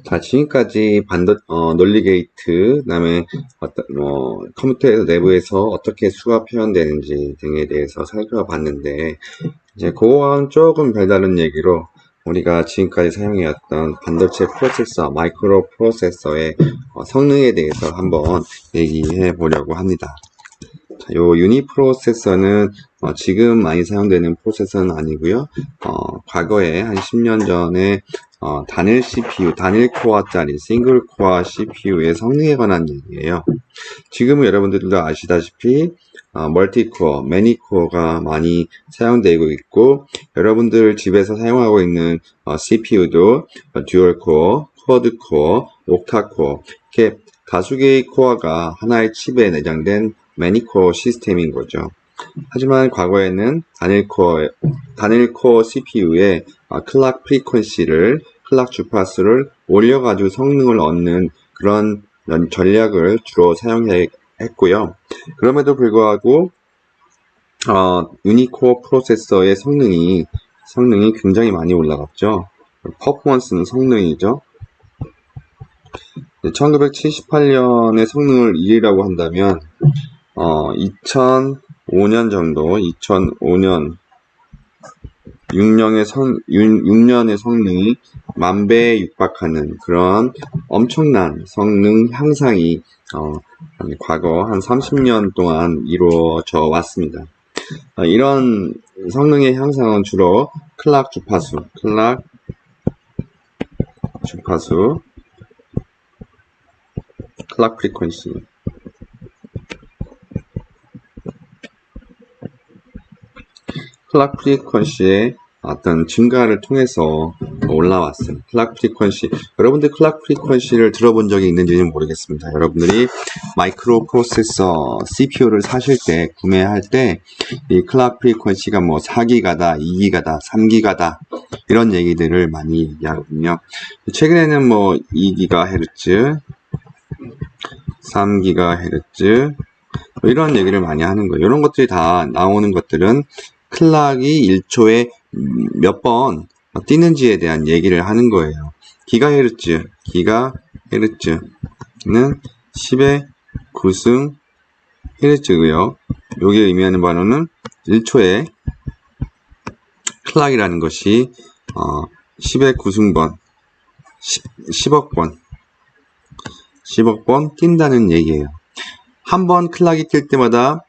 자, 지금까지 논리 게이트, 그다음에 컴퓨터 내부에서 어떻게 수가 표현되는지 등에 대해서 살펴봤는데, 이제 그거와는 조금 별다른 얘기로 우리가 지금까지 사용해왔던 반도체 프로세서, 마이크로 프로세서의 성능에 대해서 한번 얘기해 보려고 합니다. 요 유니 프로세서는 지금 많이 사용되는 프로세서는 아니고요. 과거에 한 10년 전에 단일 CPU, 단일 코어짜리 싱글 코어 CPU의 성능에 관한 얘기예요. 지금은 여러분들도 아시다시피 멀티코어, 매니코어가 많이 사용되고 있고, 여러분들 집에서 사용하고 있는 CPU도 듀얼코어, 쿼드코어, 옥타코어, 이렇게 다수 개의 코어가 하나의 칩에 내장된 매니코어 시스템인 거죠. 하지만 과거에는 단일 코어 CPU에 클락 프리퀀시를, 클락 주파수를 올려가지고 성능을 얻는 그런 전략을 주로 사용했고요. 그럼에도 불구하고 유니코어 프로세서의 성능이 굉장히 많이 올라갔죠. 퍼포먼스는 성능이죠. 1978년의 성능을 1이라고 한다면 2005년 정도, 2005년 6년의 성능이 10,000배에 육박하는 그런 엄청난 성능 향상이 과거 한 30년 동안 이루어져 왔습니다. 이런 성능의 향상은 주로 클락 주파수, 클락 프리퀀시, 클락 프리퀀시의 어떤 증가를 통해서 올라왔어요. 클락 프리퀀시. 여러분들 클락 프리퀀시를 들어본 적이 있는지는 모르겠습니다. 여러분들이 마이크로 프로세서 CPU를 사실 때, 구매할 때, 이 클락 프리퀀시가 뭐 4기가다, 2기가다, 3기가다, 이런 얘기들을 많이 얘기하거든요. 최근에는 뭐 2GHz, 3GHz, 이런 얘기를 많이 하는 거예요. 이런 것들이 다 나오는 것들은 클락이 1초에 몇 번 뛰는지에 대한 얘기를 하는 거예요. 기가헤르츠는 10의 9승 헤르츠고요. 여기에 의미하는 바로는 1초에 클락이라는 것이 10의 9승번, 10억 번 뛴다는 얘기예요. 한 번 클락이 뛸 때마다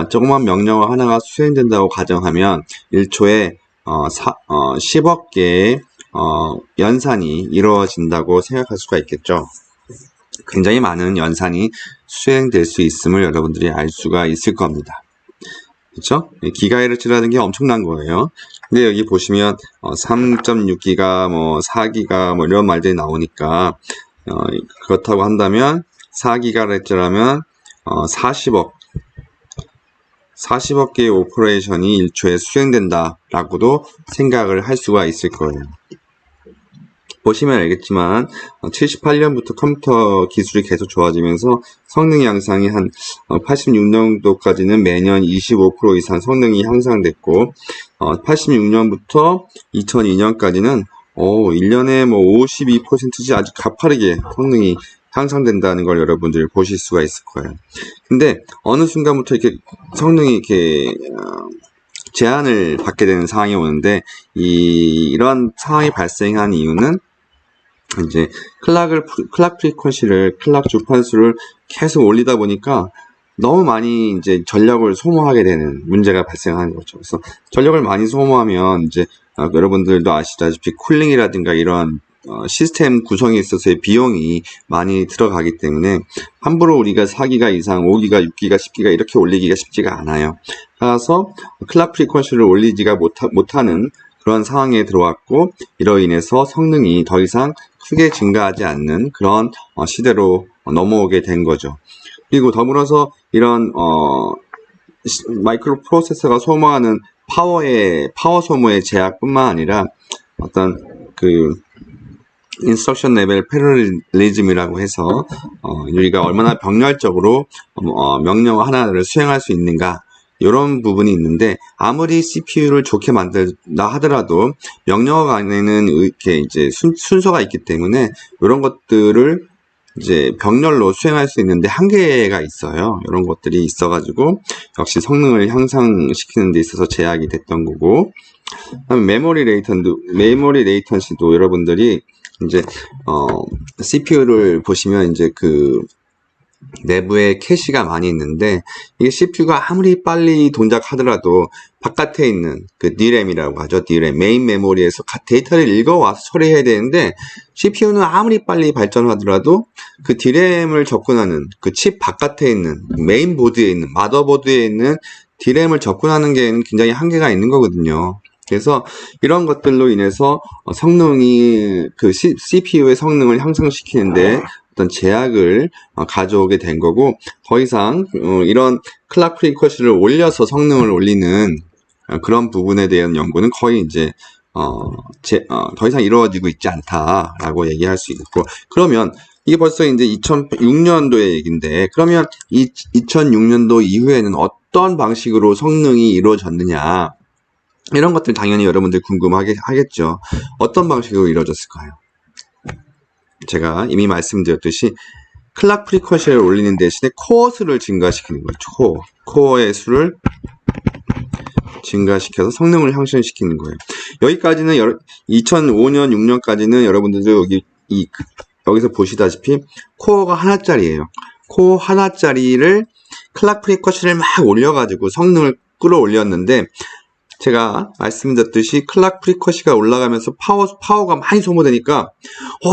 조그만 명령어 하나가 수행된다고 가정하면 1초에 10억 개의 연산이 이루어진다고 생각할 수가 있겠죠. 굉장히 많은 연산이 수행될 수 있음을 여러분들이 알 수가 있을 겁니다. 그렇죠? 기가헤르츠라는 게 엄청난 거예요. 근데 여기 보시면 3.6기가, 뭐 4기가, 뭐 이런 말들이 나오니까 그렇다고 한다면 4기가헤르츠라면 40억 개의 오퍼레이션이 1초에 수행된다라고도 생각을 할 수가 있을 거예요. 보시면 알겠지만 78년부터 컴퓨터 기술이 계속 좋아지면서 성능 향상이 한 86년도까지는 매년 25% 이상 성능이 향상됐고 86년부터 2002년까지는 1년에 뭐 52%씩 아주 가파르게 성능이 향상된다는 걸 여러분들이 보실 수가 있을 거예요. 근데 어느 순간부터 이렇게 성능이 이렇게 제한을 받게 되는 상황이 오는데 이런 상황이 발생한 이유는 이제 클락 프리퀀시를, 클락 주파수를 계속 올리다 보니까 너무 많이 이제 전력을 소모하게 되는 문제가 발생하는 거죠. 그래서 전력을 많이 소모하면 이제 여러분들도 아시다시피 쿨링이라든가 이런 시스템 구성에 있어서의 비용이 많이 들어가기 때문에 함부로 우리가 4기가 이상, 5기가, 6기가, 10기가 이렇게 올리기가 쉽지가 않아요. 따라서 클락 프리퀀시를 올리지가 못하는 그런 상황에 들어왔고, 이로 인해서 성능이 더 이상 크게 증가하지 않는 그런 시대로 넘어오게 된 거죠. 그리고 더불어서 이런 마이크로 프로세서가 소모하는 파워 소모의 제약뿐만 아니라 어떤 인스트럭션 레벨 패러리즘이라고 해서 우리가 얼마나 병렬적으로 명령 하나를 수행할 수 있는가, 이런 부분이 있는데, 아무리 CPU를 좋게 만들다 하더라도 명령어 안에는 이렇게 이제 순서가 있기 때문에 이런 것들을 이제 병렬로 수행할 수 있는데 한계가 있어요. 이런 것들이 있어가지고 역시 성능을 향상시키는 데 있어서 제약이 됐던 거고, 메모리 레이턴시도 여러분들이 이제 CPU를 보시면 이제 그 내부에 캐시가 많이 있는데, 이게 CPU가 아무리 빨리 동작하더라도 바깥에 있는 그 DRAM이라고 하죠. DRAM, 메인 메모리에서 데이터를 읽어와서 처리해야 되는데, CPU는 아무리 빨리 발전하더라도 그 DRAM을 접근하는 그 칩 바깥에 있는 메인 보드에 있는 마더보드에 있는 DRAM을 접근하는 게 굉장히 한계가 있는 거거든요. 그래서 이런 것들로 인해서 성능이 그 CPU의 성능을 향상시키는데 어떤 제약을 가져오게 된 거고, 더 이상 이런 클락 프리쿼시를 올려서 성능을 올리는 그런 부분에 대한 연구는 거의 이제 더 이상 이루어지고 있지 않다라고 얘기할 수 있고, 그러면 이게 벌써 이제 2006년도의 얘기인데, 그러면 이 2006년도 이후에는 어떤 방식으로 성능이 이루어졌느냐, 이런 것들 당연히 여러분들 궁금하겠죠. 어떤 방식으로 이루어졌을까요? 제가 이미 말씀드렸듯이 클락 프리쿼시를 올리는 대신에 코어 수를 증가시키는 거예요. 코어의 수를 증가시켜서 성능을 향상시키는 거예요. 여기까지는 2005년, 6년까지는 여러분들도 여기서 보시다시피 코어가 하나짜리예요. 코어 하나짜리를 클락 프리쿼시를 막 올려가지고 성능을 끌어올렸는데, 제가 말씀드렸듯이 클락 프리쿼시가 올라가면서 파워가 많이 소모되니까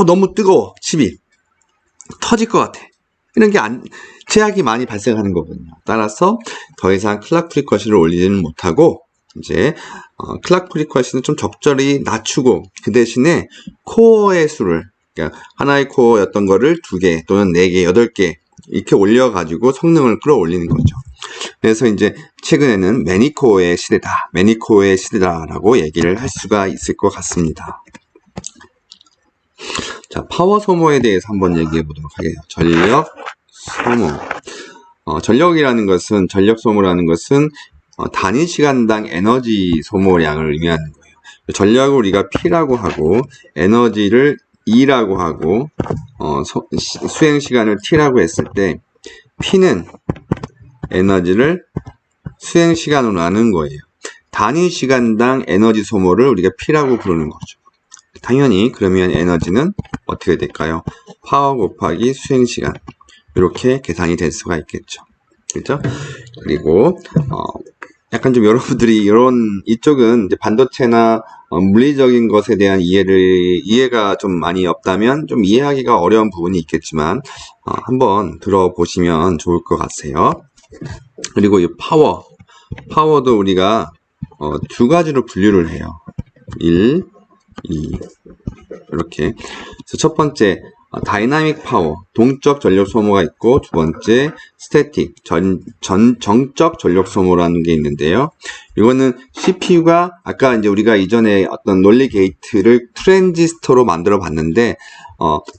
너무 뜨거워, 칩이 터질 것 같아, 이런 게 제약이 많이 발생하는 거거든요. 따라서 더 이상 클락 프리쿼시를 올리지는 못하고, 이제 클락 프리쿼시는 좀 적절히 낮추고, 그 대신에 코어의 수를, 그러니까 하나의 코어였던 거를 2개 또는 4개, 8개 이렇게 올려가지고 성능을 끌어올리는 거죠. 그래서 이제 최근에는 매니코어의 시대다라고 얘기를 할 수가 있을 것 같습니다. 자, 파워 소모에 대해서 한번 얘기해 보도록 하겠습니다. 전력 소모. 전력 소모라는 것은 단위 시간당 에너지 소모량을 의미하는 거예요. 전력을 우리가 P라고 하고, 에너지를 E라고 하고, 수행 시간을 T라고 했을 때, P는 에너지를 수행 시간으로 나눈 거예요. 단위 시간당 에너지 소모를 우리가 P라고 부르는 거죠. 당연히 그러면 에너지는 어떻게 될까요? 파워 곱하기 수행 시간, 이렇게 계산이 될 수가 있겠죠. 그렇죠? 그리고 약간 좀 여러분들이 이쪽은 이제 반도체나 물리적인 것에 대한 이해가 좀 많이 없다면 좀 이해하기가 어려운 부분이 있겠지만, 한번 들어보시면 좋을 것 같아요. 그리고 이 파워도 우리가 2가지로 분류를 해요. 1, 2 이렇게. 그래서 첫 번째 다이나믹 파워, 동적 전력 소모가 있고, 두 번째 스태틱, 정적 전력 소모라는 게 있는데요. 이거는 CPU가 아까 이제 우리가 이전에 어떤 논리 게이트를 트랜지스터로 만들어 봤는데,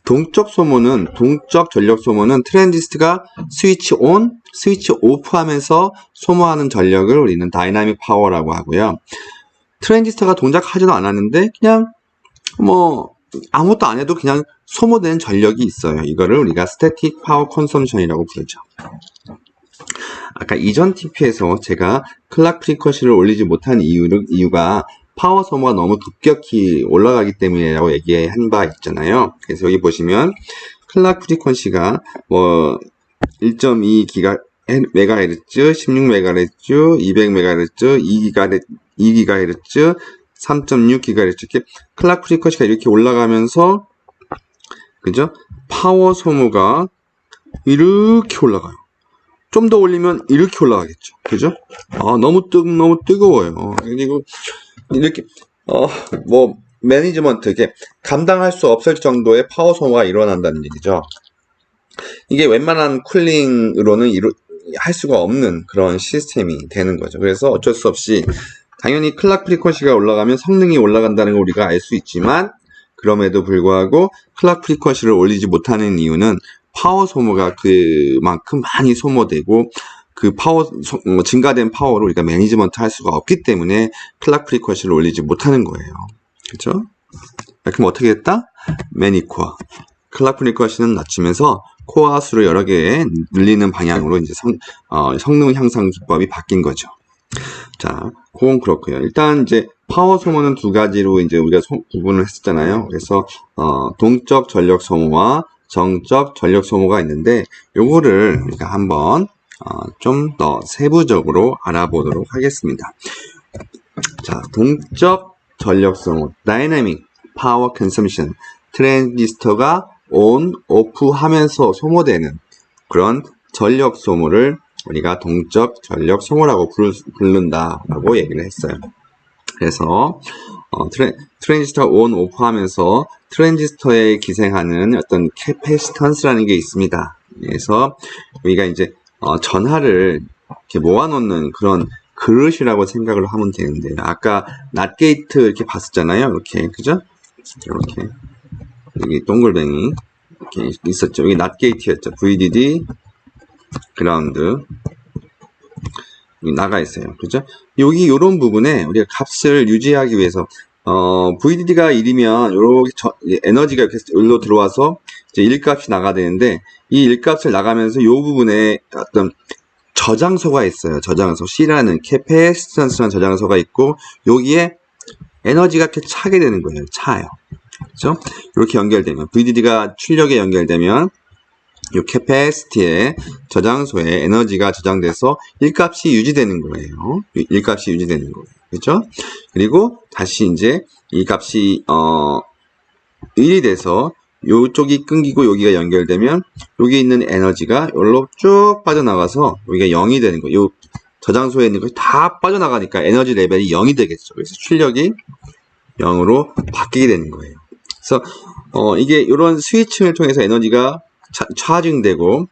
동적 전력 소모는 트랜지스터가 스위치 온, 스위치 오프 하면서 소모하는 전력을 우리는 다이나믹 파워라고 하고요. 트랜지스터가 동작하지도 않았는데 그냥 아무것도 안 해도 그냥 소모되는 전력이 있어요. 이거를 우리가 스태틱 파워 컨섬션이라고 부르죠. 아까 이전 TP에서 제가 클락 프리쿼시를 올리지 못한 이유가 파워 소모가 너무 급격히 올라가기 때문이라고 얘기한 바 있잖아요. 그래서 여기 보시면 클락 프리퀀시가 1.2 MHz, 16 MHz, 200 MHz, 2 GHz, 3.6 GHz 이렇게 클락 프리퀀시가 이렇게 올라가면서, 그죠? 파워 소모가 이렇게 올라가요. 좀 더 올리면 이렇게 올라가겠죠. 그죠? 너무 뜨거워요. 그리고 이렇게 매니지먼트, 이렇게 감당할 수 없을 정도의 파워 소모가 일어난다는 얘기죠. 이게 웬만한 쿨링으로는 할 수가 없는 그런 시스템이 되는 거죠. 그래서 어쩔 수 없이 당연히 클락 프리퀀시가 올라가면 성능이 올라간다는 걸 우리가 알 수 있지만, 그럼에도 불구하고 클락 프리퀀시를 올리지 못하는 이유는 파워 소모가 그만큼 많이 소모되고, 그 파워, 증가된 파워를 우리가 매니지먼트 할 수가 없기 때문에 클락 프리퀀시를 올리지 못하는 거예요. 그죠? 그럼 어떻게 됐다? 매니코어. 클락 프리퀀시는 낮추면서 코어 수를 여러 개 늘리는 방향으로 이제 성능 향상 기법이 바뀐 거죠. 자, 그건 그렇고요. 일단 이제 파워 소모는 두 가지로 이제 우리가 구분을 했었잖아요. 그래서 동적 전력 소모와 정적 전력 소모가 있는데 요거를 우리가 한번 좀 더 세부적으로 알아보도록 하겠습니다. 자, 동적 전력 소모, Dynamic Power Consumption, 트랜지스터가 on, off 하면서 소모되는 그런 전력 소모를 우리가 동적 전력 소모라고 부른다라고 얘기를 했어요. 그래서 트랜지스터 on, off 하면서 트랜지스터에 기생하는 어떤 캐패시턴스라는 게 있습니다. 그래서 우리가 이제 전하를 이렇게 모아놓는 그런 그릇이라고 생각을 하면 되는데, 아까 낫게이트 이렇게 봤었잖아요. 이렇게, 그죠? 이렇게 여기 동글뱅이 이렇게 있었죠. 여기 낫게이트였죠. VDD 그라운드 나가 있어요. 그죠? 여기 요런 부분에 우리가 값을 유지하기 위해서 VDD가 1이면 요렇게 에너지가 이렇게 여기로 들어와서 이제 1값이 나가야 되는데, 이 1값을 나가면서 요 부분에 어떤 저장소가 있어요. 저장소 C라는 캐패시턴스라는 저장소가 있고, 여기에 에너지가 이렇게 차게 되는 거예요. 차요. 그죠? 이렇게 연결되면 VDD가 출력에 연결되면 이 캐패시티의 저장소에 에너지가 저장돼서 1값이 유지되는 거예요. 1값이 유지되는 거예요. 그죠? 그리고 다시 이제 이 값이 1이 돼서 요쪽이 끊기고 여기가 연결되면 여기 있는 에너지가 여기로 쭉 빠져나가서 여기가 0이 되는 거예요. 요 저장소에 있는 것이 다 빠져나가니까 에너지 레벨이 0이 되겠죠. 그래서 출력이 0으로 바뀌게 되는 거예요. 그래서 이게 이런 스위칭을 통해서 에너지가 차징되고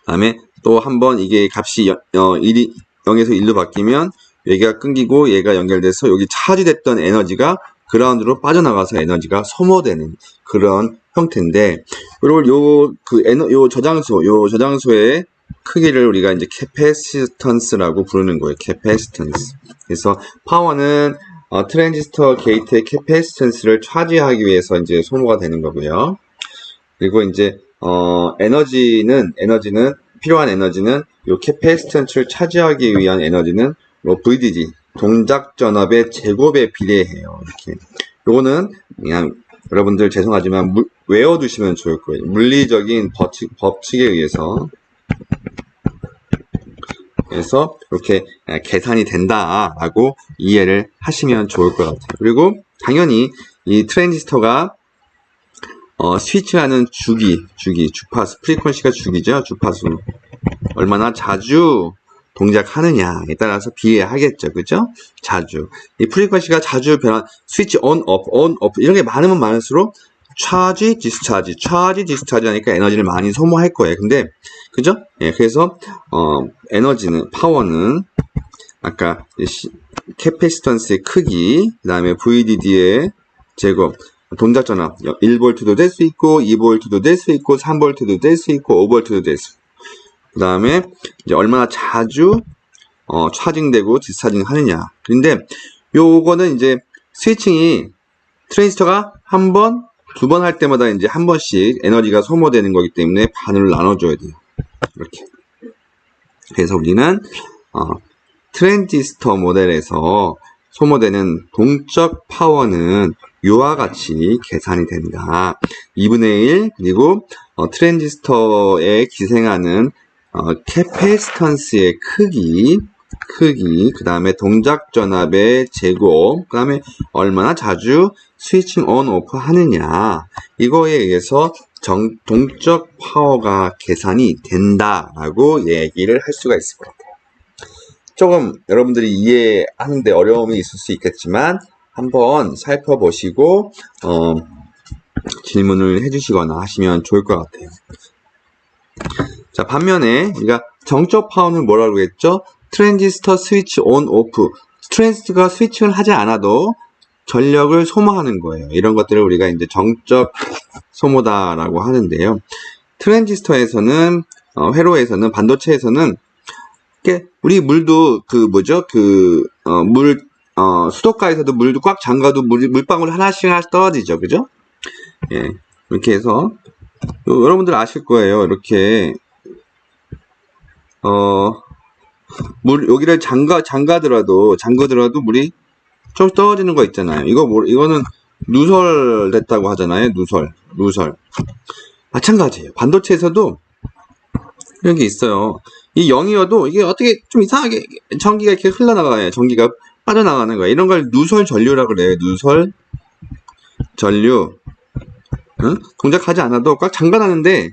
그다음에 또 한번 이게 값이 1이 0에서 1로 바뀌면 여기가 끊기고 얘가 연결돼서 여기 차지됐던 에너지가 그라운드로 빠져나가서 에너지가 소모되는 그런 형태인데, 그리고 요 저장소의 크기를 우리가 이제 캐패시턴스라고 부르는 거예요. 캐패시턴스. 그래서 파워는 트랜지스터 게이트의 캐패시턴스를 차지하기 위해서 이제 소모가 되는 거고요. 그리고 이제 에너지는 필요한 에너지는 요 캐패시턴스를 차지하기 위한 에너지는 VDD 동작 전압의 제곱에 비례해요. 이렇게. 요거는 그냥 여러분들 죄송하지만 외워두시면 좋을 거예요. 물리적인 법칙에 의해서 그래서 이렇게 계산이 된다라고 이해를 하시면 좋을 것 같아요. 그리고 당연히 이 트랜지스터가 스위치하는 주파수, 프리퀀시가 주기죠. 주파수 얼마나 자주 동작하느냐에 따라서 비례하겠죠. 그죠? 자주. 이 프리퀀시가 자주 변한 스위치 on, off 이런 게 많으면 많을수록 차지, 디스차지 하니까 에너지를 많이 소모할 거예요. 근데 그죠? 예, 그래서 파워는 아까 캐패시턴스의 크기, 그 다음에 VDD의 제곱, 동작 전압 1V도 될 수 있고 2V도 될 수 있고 3V도 될 수 있고 5V도 될 수 있고, 그 다음에 이제 얼마나 자주 차징되고 디스차징 하느냐. 그런데 요거는 이제 스위칭이 트랜지스터가 한 번, 두 번 할 때마다 이제 한 번씩 에너지가 소모되는 거기 때문에 반으로 나눠줘야 돼요. 이렇게. 그래서 우리는 트랜지스터 모델에서 소모되는 동적 파워는 이와 같이 계산이 된다. 2분의 1 그리고 트랜지스터에 기생하는 캐패시턴스의 크기, 그 다음에 동작 전압의 제곱, 그 다음에 얼마나 자주 스위칭 on, off 하느냐, 이거에 의해서 동적 파워가 계산이 된다라고 얘기를 할 수가 있을 것 같아요. 조금 여러분들이 이해하는데 어려움이 있을 수 있겠지만 한번 살펴보시고 질문을 해주시거나 하시면 좋을 것 같아요. 자, 반면에 우리가 정적 파워는 뭐라고 했죠? 트랜지스터 스위치 on, off. 트랜지스터가 스위칭을 하지 않아도 전력을 소모하는 거예요. 이런 것들을 우리가 이제 정적 소모다라고 하는데요. 트랜지스터에서는 회로에서는, 반도체에서는 우리 물도 수도가에서도 물도 꽉 잠가도 물방울 하나씩 떨어지죠. 그죠? 예. 이렇게 해서, 여러분들 아실 거예요. 이렇게, 여기를 잠가더라도 물이 좀 떨어지는 거 있잖아요. 이거는 누설됐다고 하잖아요. 누설. 마찬가지예요. 반도체에서도 이런 게 있어요. 이 0이어도 이게 어떻게 좀 이상하게 전기가 이렇게 흘러나가요. 전기가 빠져나가는 거예요. 이런 걸 누설 전류라고 그래요. 누설 전류. 응? 동작하지 않아도 꽉 잠가놨는데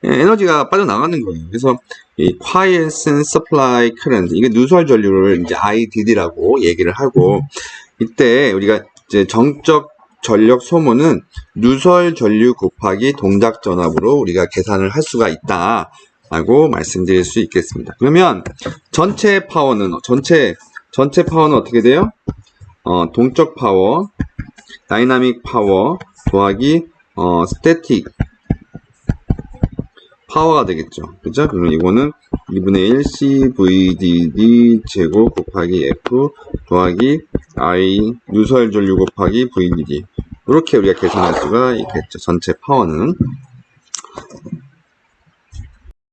에너지가 빠져나가는 거예요. 그래서 이 quiescent supply current, 이게 누설 전류를 이제 IDD라고 얘기를 하고, 이때 우리가 이제 정적 전력 소모는 누설 전류 곱하기 동작 전압으로 우리가 계산을 할 수가 있다라고 말씀드릴 수 있겠습니다. 그러면 전체 파워는 어떻게 돼요? 동적 파워, 다이나믹 파워 더하기 스태틱 파워가 되겠죠. 그죠? 그러면 이거는 2분의 1 CVDD 제곱 곱하기 F 더하기 I 누설 전류 곱하기 VDD. 이렇게 우리가 계산할 수가 있겠죠. 전체 파워는.